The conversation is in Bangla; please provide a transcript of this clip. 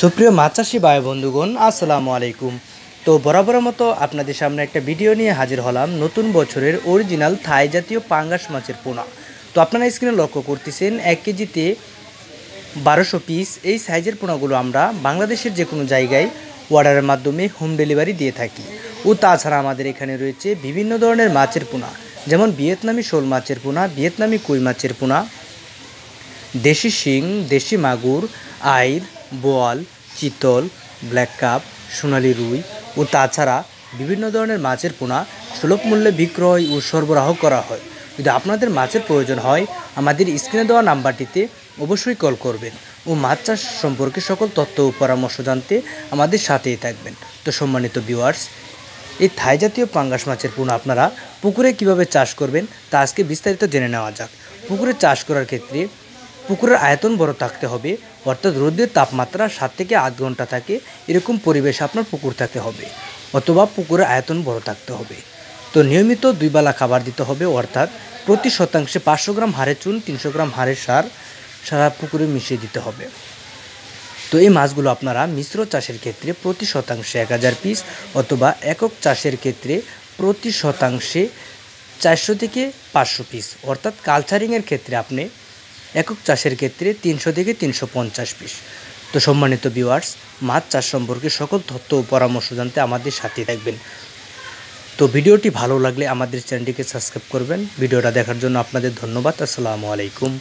সুপ্রিয় মাছ চাষি ভাই বন্ধুগণ, আসসালামু আলাইকুম। তো বরাবরের মতো আপনাদের সামনে একটা ভিডিও নিয়ে হাজির হলাম নতুন বছরের অরিজিনাল থাই জাতীয় পাঙ্গাস মাছের পোনা। তো আপনারা স্ক্রিনে লক্ষ্য করতেছেন 1 কেজিতে 1200 পিস এই সাইজের পোনাগুলো আমরা বাংলাদেশের যে কোনো জায়গায় অর্ডারের মাধ্যমে হোম ডেলিভারি দিয়ে থাকি। ও তাছাড়া আমাদের এখানে রয়েছে বিভিন্ন ধরনের মাছের পোনা, যেমন ভিয়েতনামি শোল মাছের পোনা, ভিয়েতনামি কই মাছের পোনা, দেশি শিং, দেশি মাগুর, আইর, বোয়াল, চিতল, ব্ল্যাক কাপ, সোনালি রুই ও তাছাড়া বিভিন্ন ধরনের মাছের পোনা সুলভ মূল্যে বিক্রয় ও সরবরাহ করা হয়। যদি আপনাদের মাছের প্রয়োজন হয় আমাদের স্ক্রিনে দেওয়া নাম্বারটিতে অবশ্যই কল করবেন ও মাছ চাষ সম্পর্কে সকল তথ্য ও পরামর্শ জানতে আমাদের সাথেই থাকবেন। তো সম্মানিত ভিউয়ার্স, এই থাই জাতীয় পাঙ্গাস মাছের পোনা আপনারা পুকুরে কিভাবে চাষ করবেন তা আজকে বিস্তারিত জেনে নেওয়া যাক। পুকুরে চাষ করার ক্ষেত্রে পুকুরের আয়তন বড় থাকতে হবে, অর্থাৎ রোদের তাপমাত্রা 7 থেকে 8 ঘন্টা থাকে এরকম পরিবেশে আপনার পুকুর থাকতে হবে, অথবা পুকুরের আয়তন বড় থাকতে হবে। তো নিয়মিত 2 বেলা খাবার দিতে হবে, অর্থাৎ প্রতি শতাংশে 500 গ্রাম হাড়ের চুন, 300 গ্রাম হাড়ের সার সারা পুকুরে মিশিয়ে দিতে হবে। তো এই মাছগুলো আপনারা মিশ্র চাষের ক্ষেত্রে প্রতি শতাংশে 1000 পিস, অথবা একক চাষের ক্ষেত্রে প্রতি শতাংশে 400 থেকে 500 পিস, অর্থাৎ কালচারিংয়ের ক্ষেত্রে আপনি একক চাষের ক্ষেত্রে 300 থেকে 350 পিস। তো সম্মানিত ভিউয়ার্স, মাছ চাষ সম্পর্কে সকল তথ্য ও পরামর্শ জানতে আমাদের সাথে থাকবেন। তো ভিডিওটি ভালো লাগলে আমাদের চ্যানেলটিকে সাবস্ক্রাইব করবেন। ভিডিওটা দেখার জন্য আপনাদের ধন্যবাদ। আসসালামু আলাইকুম।